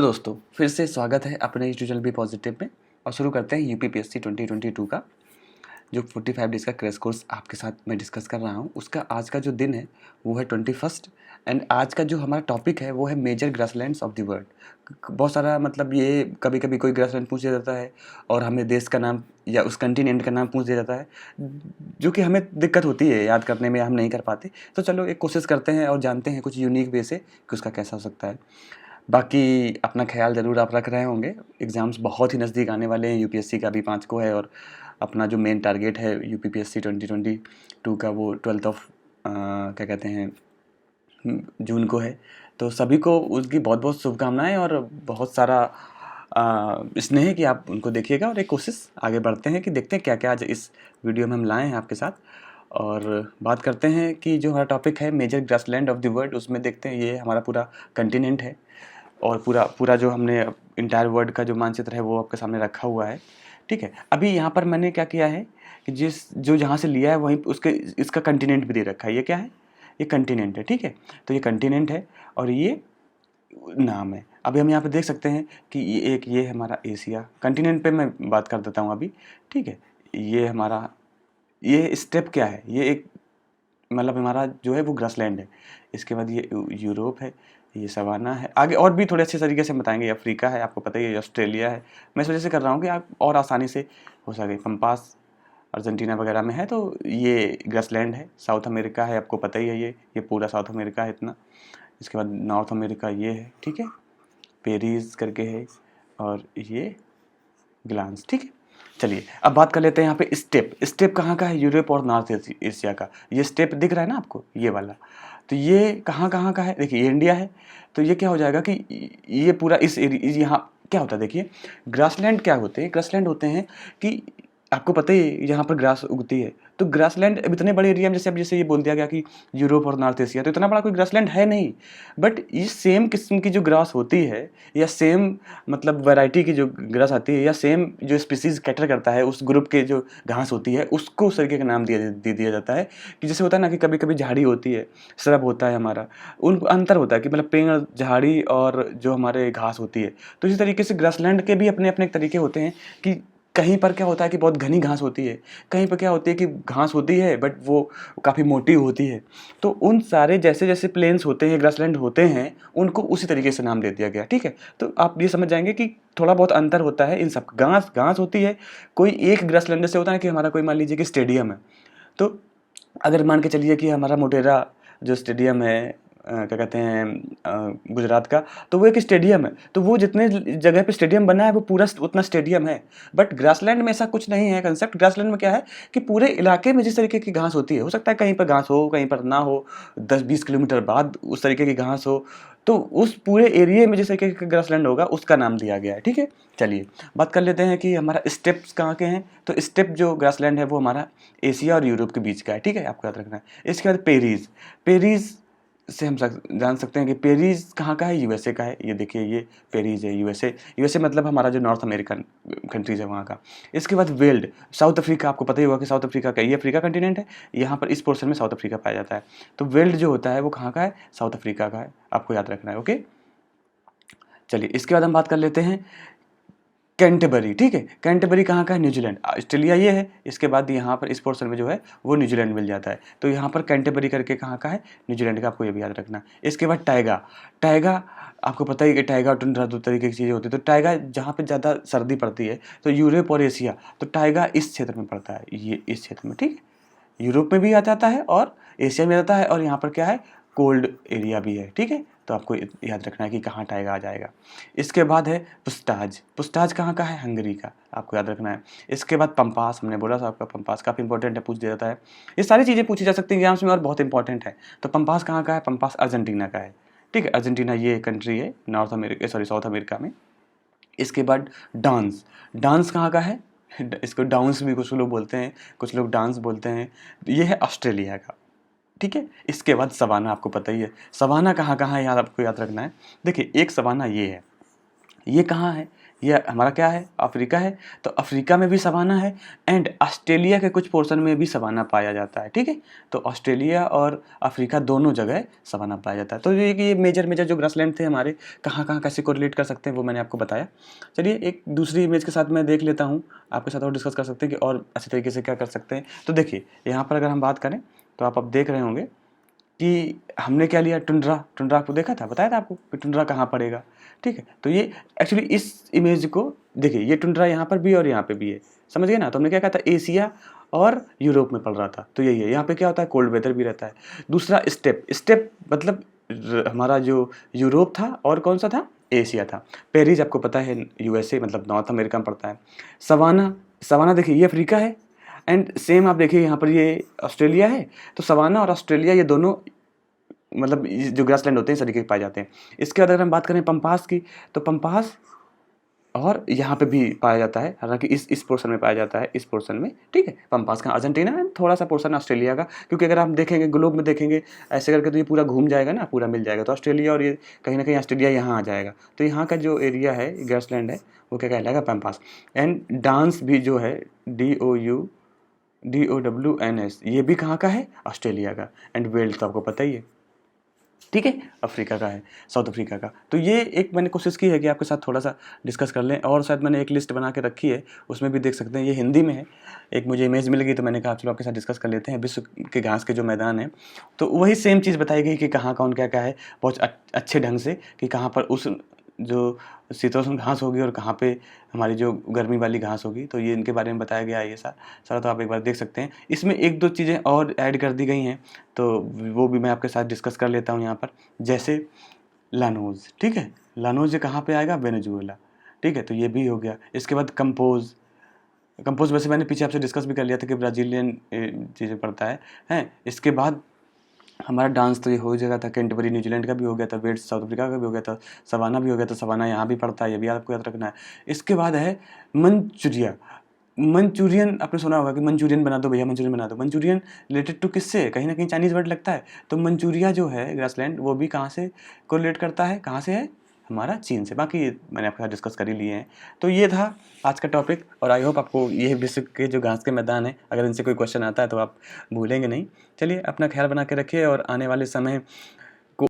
दोस्तों फिर से स्वागत है अपने यूट्यूब बी पॉजिटिव में। और शुरू करते हैं यूपीपीएससी 2022 का जो 45 डेज़ का क्रैश कोर्स आपके साथ मैं डिस्कस कर रहा हूँ। उसका आज का जो दिन है वो है 21। एंड आज का जो हमारा टॉपिक है वो है major grasslands of the world. बहुत सारा मतलब ये कभी कभी कोई ग्रासलैंड पूछ दिया जाता है और हमें देश का नाम या उस कंटिनेंट का नाम पूछ दिया जाता है, जो कि हमें दिक्कत होती है याद करने में, हम नहीं कर पाते। तो चलो एक कोशिश करते हैं और जानते हैं कुछ यूनिक वे से कि उसका कैसा हो सकता है। बाकी अपना ख्याल ज़रूर आप रख रहे होंगे। एग्ज़ाम्स बहुत ही नज़दीक आने वाले हैं। यूपीएससी का भी 5 को है और अपना जो मेन टारगेट है यूपीपीएससी 2022 का वो 12 ऑफ क्या कहते हैं जून को है। तो सभी को उसकी बहुत बहुत शुभकामनाएं और बहुत सारा स्नेह कि आप उनको देखिएगा। और एक कोशिश आगे बढ़ते हैं कि देखते हैं क्या क्या आज इस वीडियो में हम लाए हैं आपके साथ। और बात करते हैं कि जो हमारा टॉपिक है major grassland of the world, उसमें देखते हैं ये हमारा पूरा कंटिनेंट है और पूरा पूरा जो हमने इंटायर वर्ल्ड का जो मानचित्र है वो आपके सामने रखा हुआ है। ठीक है, अभी यहाँ पर मैंने क्या किया है कि जो जहाँ से लिया है वहीं उसके इसका कंटिनेंट भी दे रखा है। ये क्या है? ये कंटिनेंट है। ठीक है, तो ये कंटिनेंट है और ये नाम है। अभी हम यहाँ पे देख सकते हैं कि ये हमारा एशिया कंटिनेंट पे मैं बात कर देता हूँ अभी। ठीक है, ये हमारा ये स्टेप क्या है, ये एक मतलब हमारा जो है वो ग्रासलैंड है। इसके बाद ये यूरोप है, ये सवाना है। आगे और भी थोड़े अच्छे तरीके से बताएंगे। अफ्रीका है, आपको पता ही है, ऑस्ट्रेलिया है। मैं इस वजह से कर रहा हूँ कि आप और आसानी से हो सके। पंपास अर्जेंटीना वगैरह में है, तो ये ग्रासलैंड है। साउथ अमेरिका है, आपको पता ही है, ये पूरा साउथ अमेरिका है इतना। इसके बाद नॉर्थ अमेरिका ये है, ठीक है, पेरिस करके है, और ये ग्लांस। ठीक है, चलिए अब बात कर लेते हैं यहाँ पे स्टेप कहाँ का है? यूरोप और नॉर्थ एशिया का। ये स्टेप दिख रहा है ना आपको, ये वाला। तो ये कहाँ कहाँ का है? देखिए, ये इंडिया है। तो ये क्या हो जाएगा कि ये पूरा इस एरिया, यहाँ क्या होता है देखिए, ग्रासलैंड क्या होते हैं? ग्रासलैंड होते हैं कि आपको पता ही है यहाँ पर ग्रास उगती है। तो ग्रासलैंड अब इतने बड़े एरिया में, जैसे ये बोल दिया गया कि यूरोप और नॉर्थ एशिया, तो इतना बड़ा कोई ग्रासलैंड है नहीं। बट ये सेम किस्म की जो ग्रास होती है, या सेम मतलब वैरायटी की जो ग्रास आती है, या सेम जो स्पीसीज कैटर करता है उस ग्रुप के जो घास होती है, उसको उस तरीके का नाम दे दिया जाता है। कि जैसे होता है ना कि कभी कभी झाड़ी होती है, श्रब होता है हमारा, उन अंतर होता है कि मतलब पेड़, झाड़ी और जो हमारे घास होती है। तो इसी तरीके से ग्रासलैंड के भी अपने अपने तरीके होते हैं कि कहीं पर क्या होता है कि बहुत घनी घास होती है, कहीं पर क्या होती है कि घास होती है बट वो काफ़ी मोटी होती है। तो उन सारे जैसे जैसे प्लेन्स होते हैं, ग्रासलैंड होते हैं, उनको उसी तरीके से नाम दे दिया गया। ठीक है, तो आप ये समझ जाएंगे कि थोड़ा बहुत अंतर होता है इन सब। घास घास होती है। कोई एक ग्रासलैंड से होता है कि हमारा कोई मान लीजिए कि स्टेडियम है, तो अगर मान के चलिए कि हमारा मोटेरा जो स्टेडियम है, क्या कहते हैं, गुजरात का, तो वो एक स्टेडियम है। तो वो जितने जगह पे स्टेडियम बना है वो पूरा उतना स्टेडियम है। बट ग्रासलैंड में ऐसा कुछ नहीं है कंसेप्ट। ग्रासलैंड में क्या है कि पूरे इलाके में जिस तरीके की घास होती है, हो सकता है कहीं पर घास हो, कहीं पर ना हो, 10-20 किलोमीटर बाद उस तरीके की घास हो। तो उस पूरे एरिया में जिस तरीके का ग्रासलैंड होगा उसका नाम दिया गया है। ठीक है, चलिए बात कर लेते हैं कि हमारा स्टेप्स कहाँ के हैं। तो स्टेप जो ग्रासलैंड है वो हमारा एशिया और यूरोप के बीच का है। ठीक है, आपको याद रखना है। इसके बाद पेरिस से हम जान सकते हैं कि पेरिस कहाँ का है? यूएसए का है। ये देखिए, ये पेरिस है, यूएसए मतलब हमारा जो नॉर्थ अमेरिकन कंट्रीज है वहाँ का। इसके बाद वेल्ड, साउथ अफ्रीका, आपको पता ही होगा कि साउथ अफ्रीका का, ये अफ्रीका कंटिनेंट है, यहाँ पर इस पोर्शन में साउथ अफ्रीका पाया जाता है। तो वेल्ड जो होता है वो कहाँ का है? साउथ अफ्रीका का है, आपको याद रखना है। ओके, चलिए इसके बाद हम बात कर लेते हैं कैंटरबरी। ठीक है, कैंटरबरी कहाँ का है? न्यूजीलैंड। ऑस्ट्रेलिया ये है। इसके बाद यहाँ पर इस पोर्शन में जो है वो न्यूजीलैंड मिल जाता है। तो यहाँ पर कैंटरबरी करके कहाँ का है? न्यूजीलैंड का, आपको ये भी याद रखना। इसके बाद टाइगा आपको पता ही कि टाइगा टुंड्रा दो तरीके की चीज़ें होती है। तो टाइगा जहाँ पे ज़्यादा सर्दी पड़ती है, तो यूरोप और एशिया, तो टाइगा इस क्षेत्र में पड़ता है, ये इस क्षेत्र में। ठीक है, यूरोप में भी आ जाता है और एशिया में आता है, और यहाँ पर क्या है, कोल्ड एरिया भी है। ठीक है, तो आपको याद रखना है कि कहाँ टाइगा आ जाएगा। इसके बाद है पुस्ताज कहाँ का है? हंगरी का, आपको याद रखना है। इसके बाद पंपास, हमने बोला था आपका पंपास काफ़ी इंपॉर्टेंट है, पूछ दिया जाता है। ये सारी चीज़ें पूछी जा सकती हैं एग्जाम्स में और बहुत इंपॉर्टेंट है। तो पंपास कहाँ का है? पंपास अर्जेंटीना का है। ठीक है, अर्जेंटीना ये कंट्री है साउथ अमेरिका में। इसके बाद डांस कहाँ का है? इसको डांस भी कुछ लोग बोलते हैं, कुछ लोग डांस बोलते हैं। ये है ऑस्ट्रेलिया का। ठीक है, इसके बाद सवाना, आपको पता ही है। सवाना कहाँ कहाँ है यार, आपको याद रखना है। देखिए, एक सवाना ये है, ये कहाँ है, ये हमारा क्या है, अफ्रीका है। तो अफ्रीका में भी सवाना है एंड ऑस्ट्रेलिया के कुछ पोर्शन में भी सवाना पाया जाता है, ठीक है। तो ऑस्ट्रेलिया और अफ्रीका दोनों जगह सवाना पाया जाता है। तो ये मेजर मेजर जो ग्रासलैंड थे हमारे, कहाँ कहाँ कैसे कोरिलेट कर सकते हैं वो मैंने आपको बताया। चलिए एक दूसरी इमेज के साथ मैं देख लेता हूँ, आपके साथ और डिस्कस कर सकते हैं कि और अच्छे तरीके से क्या कर सकते हैं। तो देखिए यहाँ पर अगर हम बात करें तो आप अब देख रहे होंगे कि हमने क्या लिया, टुंड्रा। टुंड्रा आपको देखा था, बताया था आपको कि टुंड्रा कहाँ पड़ेगा, ठीक है। तो ये एक्चुअली इस इमेज को देखिए, ये टुंड्रा यहाँ पर भी और यहाँ पे भी है, समझ गए ना। तो हमने क्या कहा था, एशिया और यूरोप में पड़ रहा था, तो यही है। यहाँ पे क्या होता है, कोल्ड वेदर भी रहता है। दूसरा स्टेप, स्टेप मतलब हमारा जो यूरोप था और कौन सा था, एशिया था। पेरिस आपको पता है यूएसए मतलब नॉर्थ अमेरिका में पड़ता है। सवाना, सवाना देखिए ये अफ्रीका है एंड सेम आप देखिए यहाँ पर ये ऑस्ट्रेलिया है। तो सवाना और ऑस्ट्रेलिया ये दोनों मतलब जो ग्रासलैंड होते हैं इस तरीके के पाए जाते हैं। इसके बाद अगर हम बात करें पंपास की, तो पंपास और यहाँ पे भी पाया जाता है, हालांकि इस पोर्शन में पाया जाता है, इस पोर्शन में, ठीक है। पंपास का अर्जेंटीना है, थोड़ा सा पोर्शन ऑस्ट्रेलिया का, क्योंकि अगर आप देखेंगे ग्लोब में देखेंगे ऐसे करके तो ये पूरा घूम जाएगा ना, पूरा मिल जाएगा। तो ऑस्ट्रेलिया और ये कहीं ना कहीं ऑस्ट्रेलिया यहाँ आ जाएगा। तो यहाँ का जो एरिया है ग्रासलैंड है वो क्या कहलाएगा, पंपास। एंड डांस भी जो है DOUWNS, ये भी कहाँ का है, ऑस्ट्रेलिया का। एंड वेल्स तो आपको पता ही है, ठीक है, अफ्रीका का है, साउथ अफ्रीका का। तो ये एक मैंने कोशिश की है कि आपके साथ थोड़ा सा डिस्कस कर लें, और शायद मैंने एक लिस्ट बना के रखी है, उसमें भी देख सकते हैं, ये हिंदी में है। एक मुझे इमेज मिल गई तो मैंने कहा चलो आपके साथ डिस्कस कर लेते हैं। विश्व के घास के जो मैदान है, तो वही सेम चीज़ बताई गई कि कहाँ कौन क्या क्या है, बहुत अच्छे ढंग से, कि कहाँ पर उस जो शीतोष्ण घास होगी और कहाँ पे हमारी जो गर्मी वाली घास होगी। तो ये इनके बारे में बताया गया है ये सारा, तो आप एक बार देख सकते हैं। इसमें एक दो चीज़ें और ऐड कर दी गई हैं, तो वो भी मैं आपके साथ डिस्कस कर लेता हूँ यहाँ पर। जैसे लानोज, ठीक है, लानोज ये कहाँ पे आएगा, वेनेजुएला, ठीक है। तो ये भी हो गया। इसके बाद कंपोज, कंपोज वैसे मैंने पीछे आपसे डिस्कस भी कर लिया था कि ब्राज़ीलियन चीज़ें पड़ता है। इसके बाद हमारा डांस तो ये हो जाएगा था, कैंटरबरी न्यूजीलैंड का भी हो गया था, वेल्स साउथ अफ्रीका का भी हो गया था, सवाना भी हो गया था, सवाना यहाँ भी पड़ता है, ये भी आपको याद रखना है। इसके बाद है मंचूरिया। मंचूरियन आपने सुना होगा कि मंचूरियन बना दो भैया, मंचूरियन बना दो। मंचूरियन रिलेटेड टू किससे, कहीं ना कहीं चाइनीज़ वर्ड लगता है। तो मंचूरिया जो है ग्रासलैंड, वो भी कहाँ से कोरिलेट करता है, कहाँ से है, हमारा चीन से। बाकी मैंने आपके साथ डिस्कस कर ही लिए हैं। तो ये था आज का टॉपिक, और आई होप आपको ये विश्व के जो घास के मैदान है, अगर इनसे कोई क्वेश्चन आता है तो आप भूलेंगे नहीं। चलिए अपना ख्याल बना के रखिए, और आने वाले समय